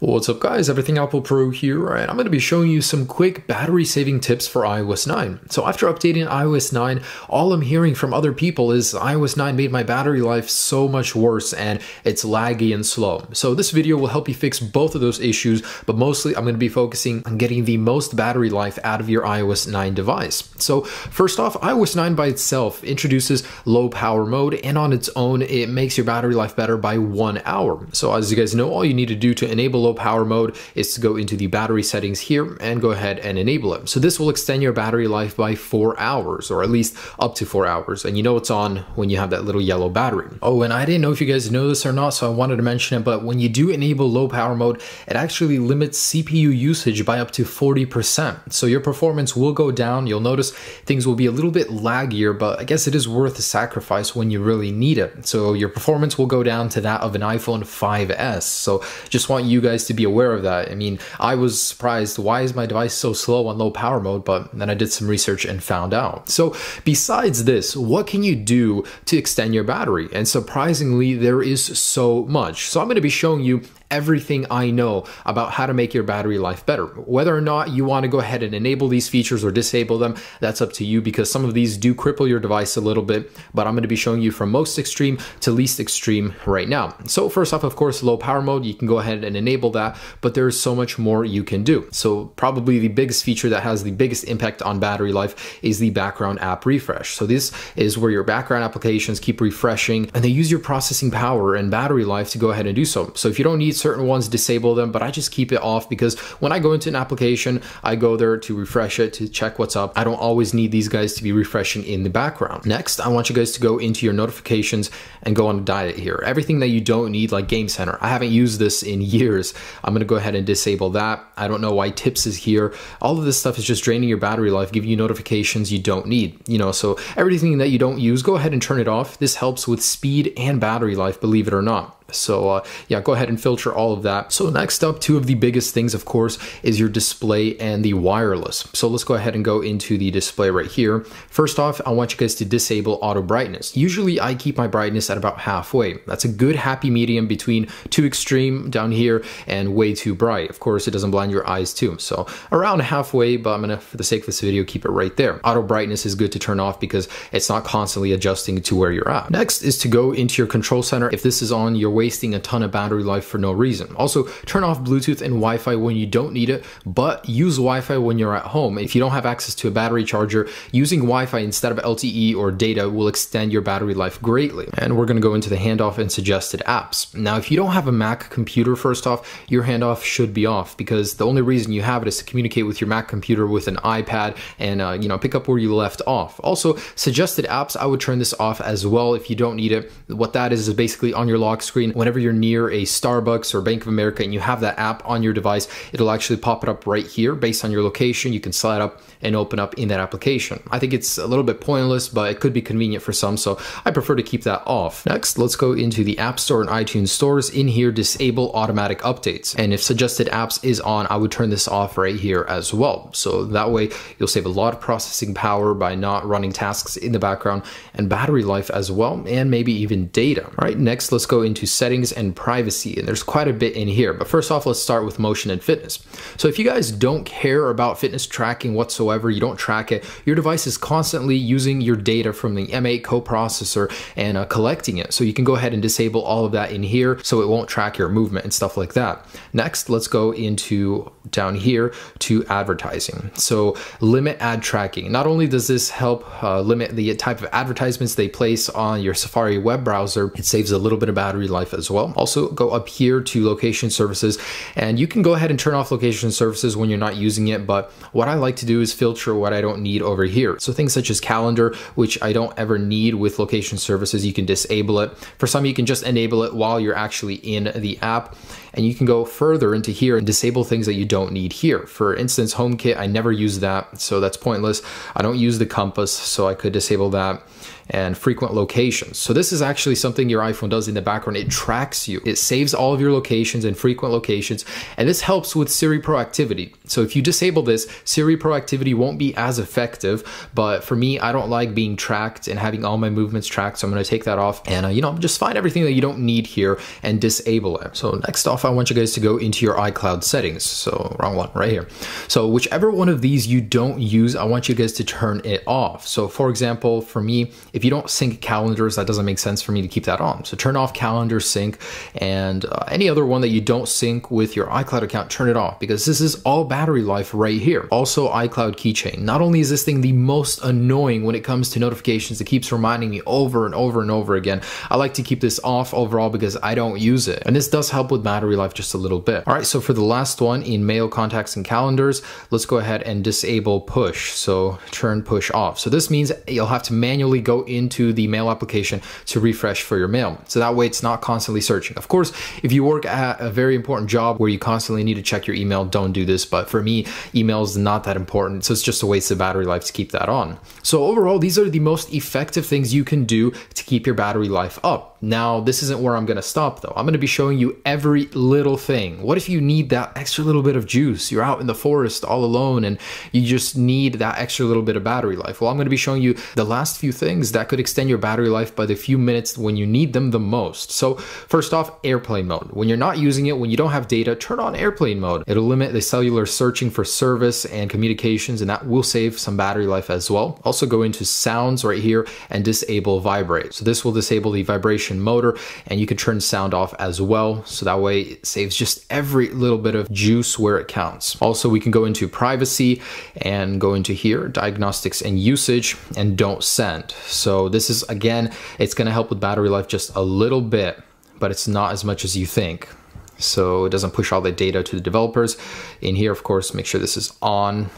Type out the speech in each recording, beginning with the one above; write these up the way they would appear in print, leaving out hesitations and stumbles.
What's up guys, Everything Apple Pro here, and I'm going to be showing you some quick battery saving tips for iOS 9. So after updating iOS 9, all I'm hearing from other people is iOS 9 made my battery life so much worse and it's laggy and slow. So this video will help you fix both of those issues, but mostly I'm going to be focusing on getting the most battery life out of your iOS 9 device. So first off, iOS 9 by itself introduces low power mode, and on its own it makes your battery life better by 1 hour. So as you guys know, all you need to do to enable low power mode is to go into the battery settings here and go ahead and enable it. So this will extend your battery life by 4 hours, or at least up to 4 hours. And you know it's on when you have that little yellow battery. Oh, and I didn't know if you guys know this or not, so I wanted to mention it, but when you do enable low power mode, it actually limits CPU usage by up to 40%. So your performance will go down. You'll notice things will be a little bit laggier, but I guess it is worth the sacrifice when you really need it. So your performance will go down to that of an iPhone 5S. So just want you guys to be aware of that. I mean, I was surprised, why is my device so slow on low power mode? But then I did some research and found out. So besides this, what can you do to extend your battery? And surprisingly, there is so much. So I'm going to be showing you everything I know about how to make your battery life better. Whether or not you want to go ahead and enable these features or disable them, that's up to you, because some of these do cripple your device a little bit, but I'm going to be showing you from most extreme to least extreme right now. So first off, of course, low power mode, you can go ahead and enable that, but there's so much more you can do. So probably the biggest feature that has the biggest impact on battery life is the background app refresh. So this is where your background applications keep refreshing, and they use your processing power and battery life to go ahead and do so. So if you don't need certain ones, disable them, but I just keep it off because when I go into an application, I go there to refresh it, to check what's up. I don't always need these guys to be refreshing in the background. Next, I want you guys to go into your notifications and go on a diet here. Everything that you don't need, like Game Center, I haven't used this in years. I'm gonna go ahead and disable that. I don't know why Tips is here. All of this stuff is just draining your battery life, giving you notifications you don't need. So everything that you don't use, go ahead and turn it off. This helps with speed and battery life, believe it or not. So yeah, go ahead and filter all of that. So next up, two of the biggest things, of course, is your display and the wireless. So let's go ahead and go into the display right here. First off, I want you guys to disable auto brightness. Usually I keep my brightness at about halfway. That's a good happy medium between too extreme down here and way too bright. Of course, it doesn't blind your eyes too. So around halfway, but I'm gonna, for the sake of this video, keep it right there. Auto brightness is good to turn off because it's not constantly adjusting to where you're at. Next is to go into your control center. If this is on, you're wasting a ton of battery life for no reason. Also, turn off Bluetooth and Wi-Fi when you don't need it, but use Wi-Fi when you're at home. If you don't have access to a battery charger, using Wi-Fi instead of LTE or data will extend your battery life greatly. And we're going to go into the handoff and suggested apps. Now, if you don't have a Mac computer, first off, your handoff should be off, because the only reason you have it is to communicate with your Mac computer with an iPad and pick up where you left off. Also, suggested apps, I would turn this off as well if you don't need it. What that is basically on your lock screen, whenever you're near a Starbucks or Bank of America and you have that app on your device, it'll actually pop it up right here based on your location. You can slide up and open up in that application. I think it's a little bit pointless, but it could be convenient for some, so I prefer to keep that off. Next, let's go into the App Store and iTunes stores. In here, disable automatic updates. And if suggested apps is on, I would turn this off right here as well. So that way you'll save a lot of processing power by not running tasks in the background, and battery life as well, and maybe even data. All right, next let's go into settings and privacy, and there's quite a bit in here, but first off, let's start with motion and fitness. So if you guys don't care about fitness tracking whatsoever, you don't track it, your device is constantly using your data from the M8 coprocessor and collecting it. So you can go ahead and disable all of that in here so it won't track your movement and stuff like that. Next, let's go into down here to advertising. So limit ad tracking. Not only does this help limit the type of advertisements they place on your Safari web browser, it saves a little bit of battery life as well. Also, go up here to location services, and you can go ahead and turn off location services when you're not using it, but what I like to do is filter what I don't need over here. So things such as calendar, which I don't ever need with location services, you can disable it. For some, you can just enable it while you're actually in the app, and you can go further into here and disable things that you don't need here. For instance, HomeKit, I never use that, so that's pointless. I don't use the compass, so I could disable that. and frequent locations. So this is actually something your iPhone does in the background. It tracks you. It saves all of your locations and frequent locations, and this helps with Siri proactivity. So if you disable this, Siri proactivity won't be as effective, but for me, I don't like being tracked and having all my movements tracked, so I'm going to take that off and just find everything that you don't need here and disable it. So next off, I want you guys to go into your iCloud settings. So wrong one, right here. So whichever one of these you don't use, I want you guys to turn it off. So for example, for me, if you don't sync calendars, that doesn't make sense for me to keep that on. So turn off calendar sync, and any other one that you don't sync with your iCloud account, turn it off, because this is all battery life right here. Also, iCloud keychain. Not only is this thing the most annoying when it comes to notifications, it keeps reminding me over and over and over again. I like to keep this off overall because I don't use it, and this does help with battery life just a little bit. All right, so for the last one, in mail, contacts, and calendars, let's go ahead and disable push. So turn push off. So this means you'll have to manually go into the mail application to refresh for your mail. So that way it's not constantly searching. Of course, if you work at a very important job where you constantly need to check your email, don't do this. But for me, email is not that important. So it's just a waste of battery life to keep that on. So overall, these are the most effective things you can do to keep your battery life up. Now, this isn't where I'm going to stop though. I'm going to be showing you every little thing. What if you need that extra little bit of juice? You're out in the forest all alone and you just need that extra little bit of battery life. Well, I'm going to be showing you the last few things that could extend your battery life by the few minutes when you need them the most. So first off, airplane mode. When you're not using it, when you don't have data, turn on airplane mode. It'll limit the cellular searching for service and communications, and that will save some battery life as well. Also go into sounds right here and disable vibrate. So this will disable the vibration motor, and you can turn sound off as well. So that way it saves just every little bit of juice where it counts. Also, we can go into privacy and go into here, diagnostics and usage, and don't send. So this is, again, it's going to help with battery life just a little bit, but it's not as much as you think. So it doesn't push all the data to the developers. In here, of course, make sure this is on.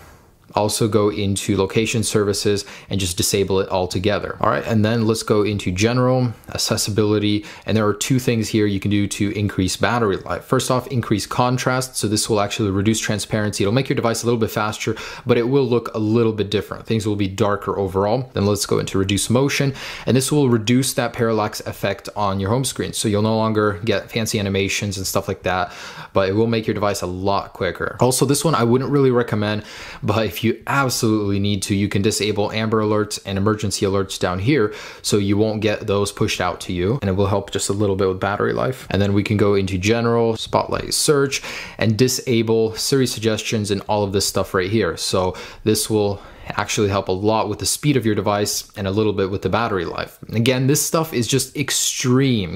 Also go into location services and just disable it altogether. All right, and then let's go into general, accessibility, and there are two things here you can do to increase battery life. First off, increase contrast. So this will actually reduce transparency. It'll make your device a little bit faster, but it will look a little bit different. Things will be darker overall. Then let's go into reduce motion, and this will reduce that parallax effect on your home screen. So you'll no longer get fancy animations and stuff like that, but it will make your device a lot quicker. Also, this one I wouldn't really recommend, but if you absolutely need to, you can disable Amber Alerts and emergency alerts down here so you won't get those pushed out to you, and it will help just a little bit with battery life. And then we can go into general, spotlight search, and disable Siri suggestions and all of this stuff right here. So this will actually help a lot with the speed of your device and a little bit with the battery life. And again, this stuff is just extreme,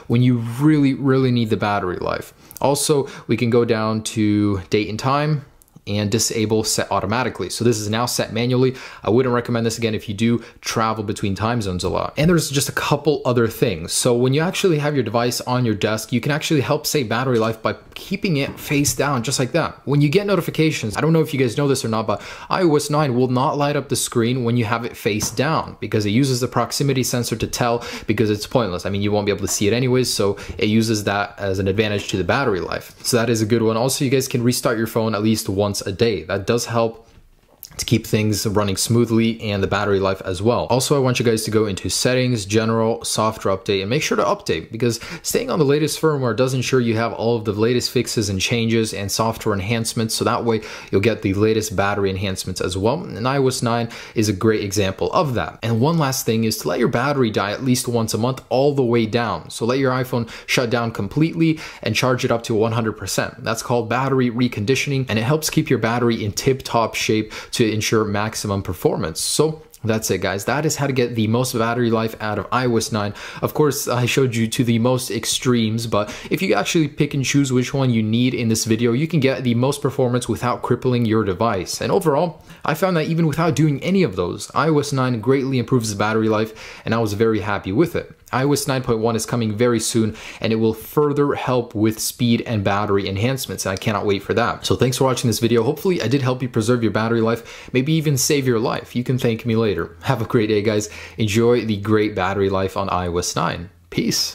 when you really need the battery life. Also, we can go down to date and time and disable set automatically. So this is now set manually. I wouldn't recommend this again if you do travel between time zones a lot. And there's just a couple other things. So when you actually have your device on your desk, you can actually help save battery life by keeping it face down, just like that. When you get notifications, I don't know if you guys know this or not, but iOS 9 will not light up the screen when you have it face down because it uses the proximity sensor to tell, because it's pointless. I mean, you won't be able to see it anyways, so it uses that as an advantage to the battery life. So that is a good one. Also, you guys can restart your phone at least once a day. That does help to keep things running smoothly and the battery life as well. Also, I want you guys to go into settings, general, software update, and make sure to update, because staying on the latest firmware does ensure you have all of the latest fixes and changes and software enhancements, so that way you'll get the latest battery enhancements as well. And iOS 9 is a great example of that. And one last thing is to let your battery die at least once a month all the way down. So let your iPhone shut down completely and charge it up to 100%. That's called battery reconditioning, and it helps keep your battery in tip-top shape to ensure maximum performance. So that's it, guys. That is how to get the most battery life out of iOS 9. Of course, I showed you to the most extremes, but if you actually pick and choose which one you need in this video, you can get the most performance without crippling your device. And overall, I found that even without doing any of those, iOS 9 greatly improves the battery life, and I was very happy with it. iOS 9.1 is coming very soon, and it will further help with speed and battery enhancements, and I cannot wait for that. So thanks for watching this video. Hopefully I did help you preserve your battery life, maybe even save your life. You can thank me later. Have a great day, guys. Enjoy the great battery life on iOS 9. Peace.